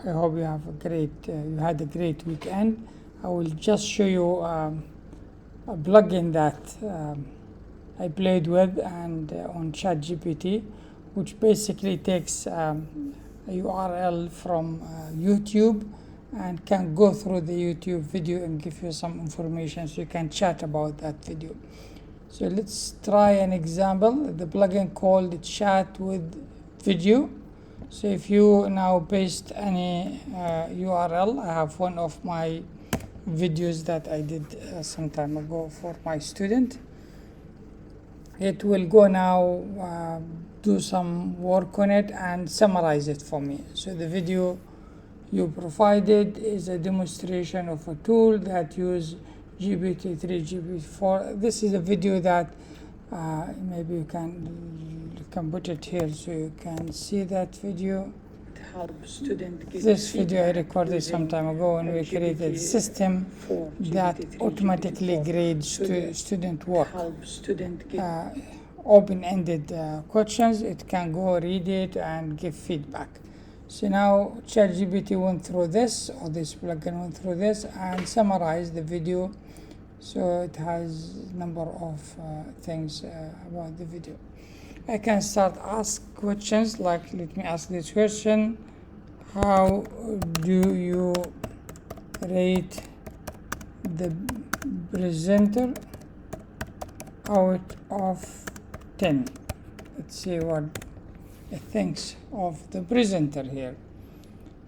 I hope you have you had a great weekend. I will just show you a plugin that I played with and on ChatGPT, which basically takes a URL from YouTube and can go through the YouTube video and give you some information so you can chat about that video. So let's try an example. The plugin called Chat with Video. So if you now paste any URL, I have one of my videos that I did some time ago for my student. It will go now do some work on it and summarize it for me. So the video you provided is a demonstration of a tool that uses GPT-3, GPT-4. This is a video that maybe you can put it here so you can see that video. This video I recorded some time ago when we created a system that automatically grades student work. Open-ended questions, it can go read it and give feedback. So now ChatGPT went through this, or this plugin went through this and summarized the video. So it has a number of things about the video. I can start ask questions like, let me ask this question: how do you rate the presenter out of 10? Let's see what it thinks of the presenter here.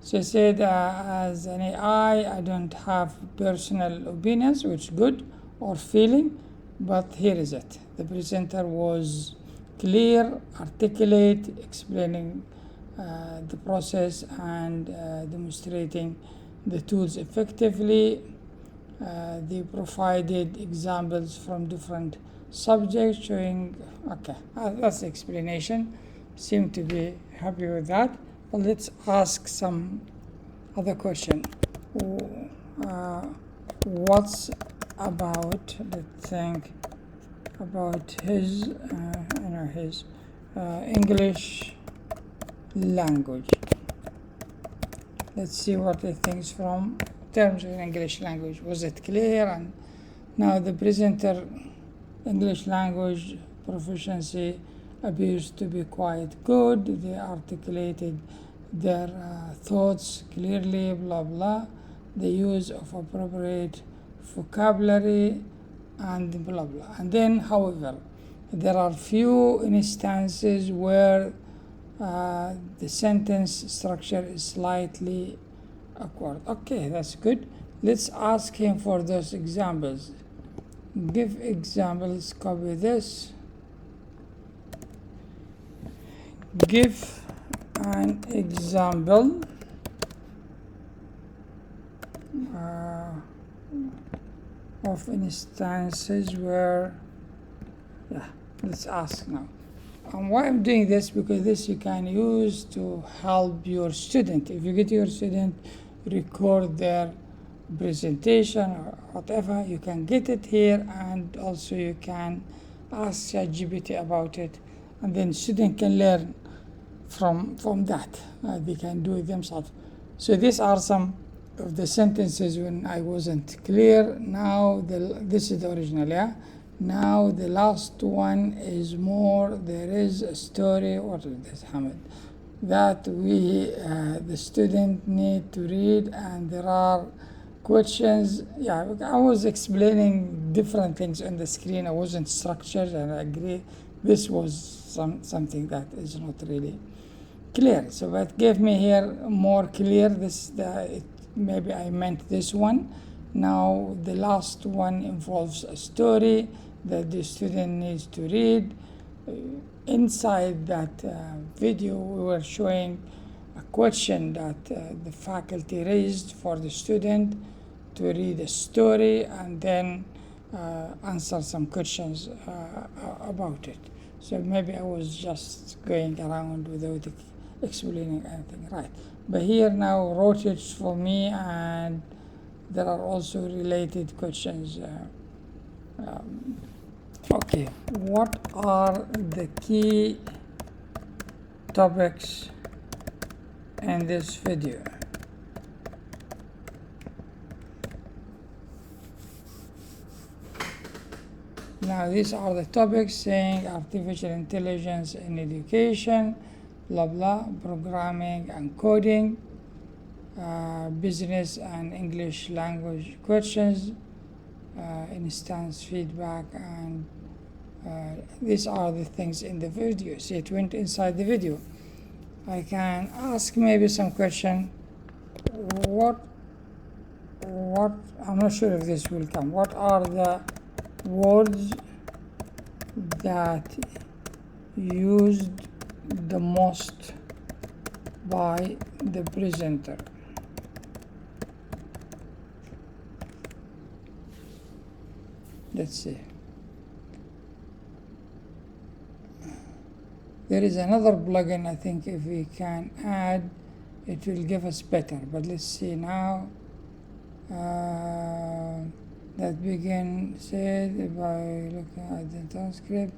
So it said, as an AI, I don't have personal opinions, which is good, or feeling, but here is it. The presenter was clear, articulate, explaining the process and demonstrating the tools effectively. They provided examples from different subjects showing, okay, that's the explanation. Seem to be happy with that. But let's ask some other question. What's about, let's think about his English language. Let's see what it thinks from terms of English language. Was it clear? And now the presenter English language proficiency appears to be quite good. They articulated their thoughts clearly, blah blah. The use of appropriate vocabulary and blah blah. And then, however, there are few instances where the sentence structure is slightly awkward. Okay, that's good. Let's ask him for those examples. Give examples, copy this. Give an example of instances where, let's ask now. And why I'm doing this, because this you can use to help your student. If you get your student record their presentation or whatever, you can get it here, and also you can ask ChatGPT about it, and then student can learn from that. They can do it themselves. So these are some of the sentences when I wasn't clear. Now this is the original, yeah. Now the last one is more. There is a story. What is this, Hamid? That the student need to read, and there are questions. Yeah, I was explaining different things on the screen. I wasn't structured, and I agree. This was something that is not really clear. So that gave me here more clear. Maybe I meant this one. Now the last one involves a story that the student needs to read. Inside that video, we were showing a question that the faculty raised for the student to read a story and then answer some questions about it. So maybe I was just going around without explaining anything, right? But here now wrote it for me, and there are also related questions. Okay, what are the key topics in this video? now these are the topics saying artificial intelligence in education, blah blah, programming and coding, business and English language questions, instance feedback, and these are the things in the video. See, it went inside the video. I can ask maybe some question. What I'm not sure if this will come. What are the words that used the most by the presenter? Let's see. There is another plugin, I think if we can add, it will give us better. But let's see now. That begin said by looking at the transcript,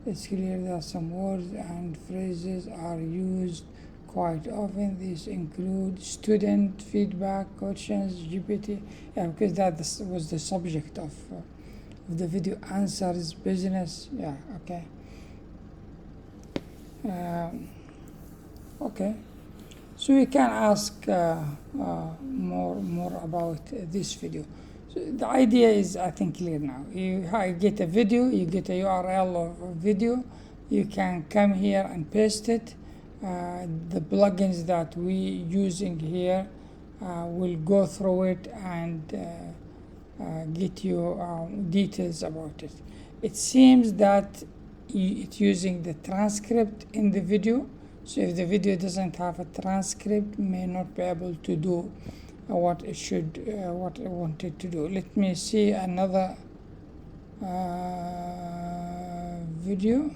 it's clear that some words and phrases are used quite often. These include student feedback, questions, GPT, yeah, because that was the subject of the video. Answers, business, yeah, okay. Okay, so we can ask more about this video. So the idea is, I think, clear now. You get a video, you get a URL of a video, you can come here and paste it. The plugins that we using here will go through it and get you details about it. It seems that it's using the transcript in the video, so if the video doesn't have a transcript, may not be able to do what it should, what I wanted to do. Let me see another video.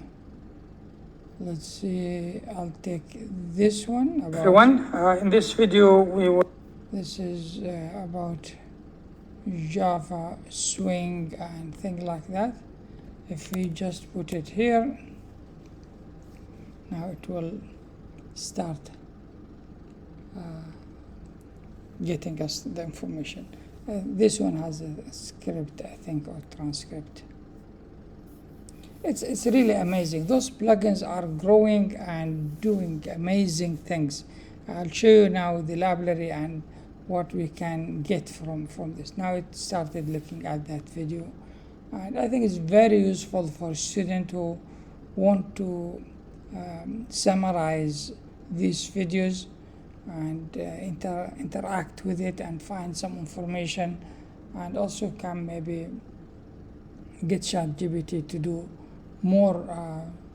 Let's see, I'll take this one. Everyone, in this video this is about Java, Swing, and things like that. If we just put it here, now it will start getting us the information. This one has a script, I think, or transcript. It's really amazing. Those plugins are growing and doing amazing things. I'll show you now the library and what we can get from this. Now it started looking at that video. And I think it's very useful for students who want to summarize these videos and interact with it and find some information, and also can maybe get ChatGPT to do more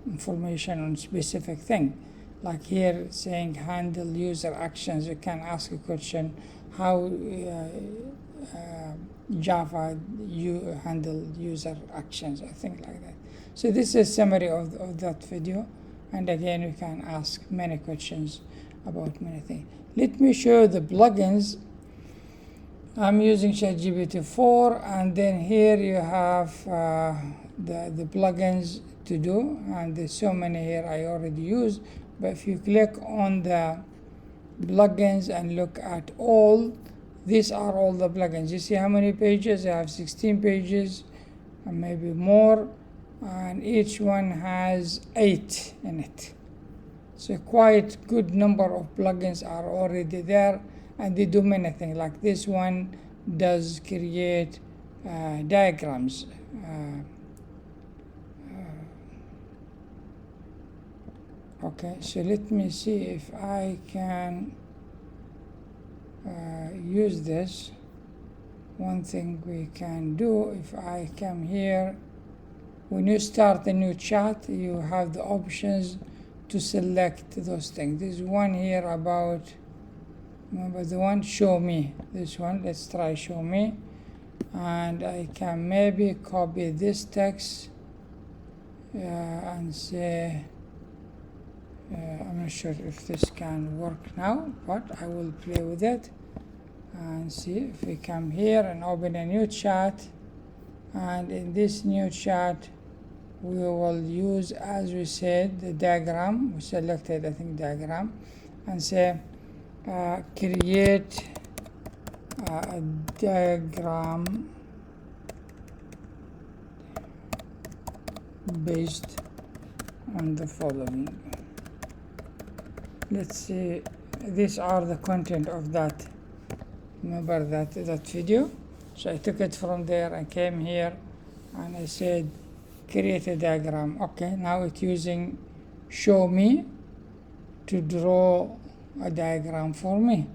information on specific thing. Like here saying handle user actions, you can ask a question, how Java you handle user actions, or things like that. So this is a summary of that video, and again you can ask many questions about many things. Let me show the plugins. I'm using ChatGPT 4, and then here you have the plugins to do, and there's so many here I already use. But if you click on the plugins and look at all, these are all the plugins. You see how many pages? I have 16 pages and maybe more, and each one has 8 in it. So quite good number of plugins are already there, and they do many things. Like this one does create diagrams. Okay, so let me see if I can use this. One thing we can do, if I come here, when you start a new chat, you have the options to select those things. There's one here about, remember the one, show me. This one, let's try show me. And I can maybe copy this text and say, I'm not sure if this can work now, but I will play with it and see. If we come here and open a new chat, and in this new chat we will use, as we said, the diagram. We selected, I think, diagram, and say create a diagram based on the following. Let's see, these are the content of that. Remember that video? So I took it from there and came here and I said create a diagram. Okay, now it's using show me to draw a diagram for me.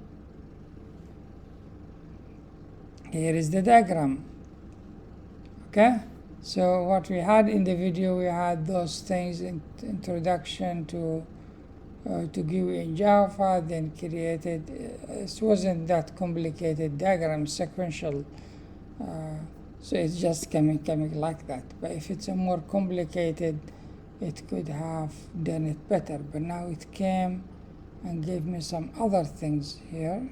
Here is the diagram. Okay, so what we had in the video, we had those things in introduction to give in Java, then created, it wasn't that complicated diagram, sequential, so it's just coming like that. But if it's a more complicated, it could have done it better. But now it came and gave me some other things here,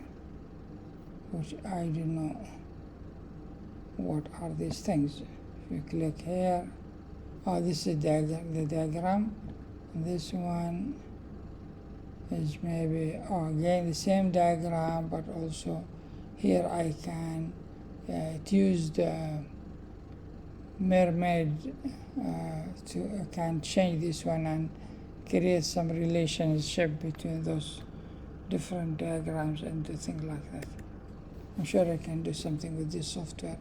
which I don't know what are these things. If you click here, oh, this is the diagram. This one is maybe, oh, again the same diagram, but also here I can use the mermaid to can change this one and create some relationship between those different diagrams and things like that. I'm sure I can do something with this software.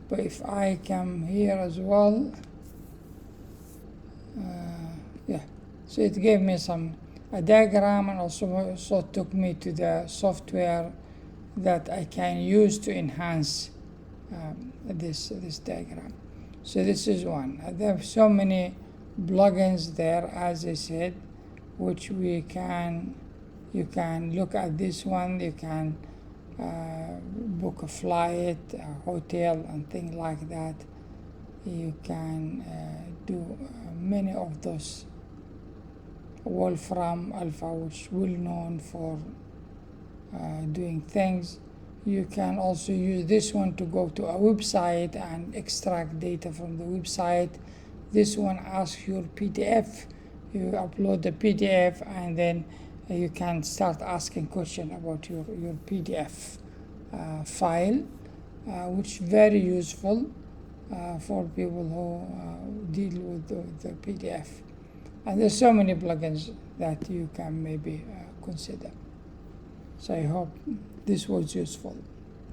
But if I come here as well, yeah, so it gave me a diagram, and also took me to the software that I can use to enhance this diagram. So this is one. There are so many plugins there, as I said, which you can look at this one. You can book a flight, a hotel, and things like that. You can do many of those. Wolfram Alpha, which is well known for doing things. You can also use this one to go to a website and extract data from the website. This one asks your PDF. You upload the PDF, and then you can start asking questions about your PDF file, which is very useful for people who deal with the PDF. And there's so many plugins that you can maybe consider. So I hope this was useful.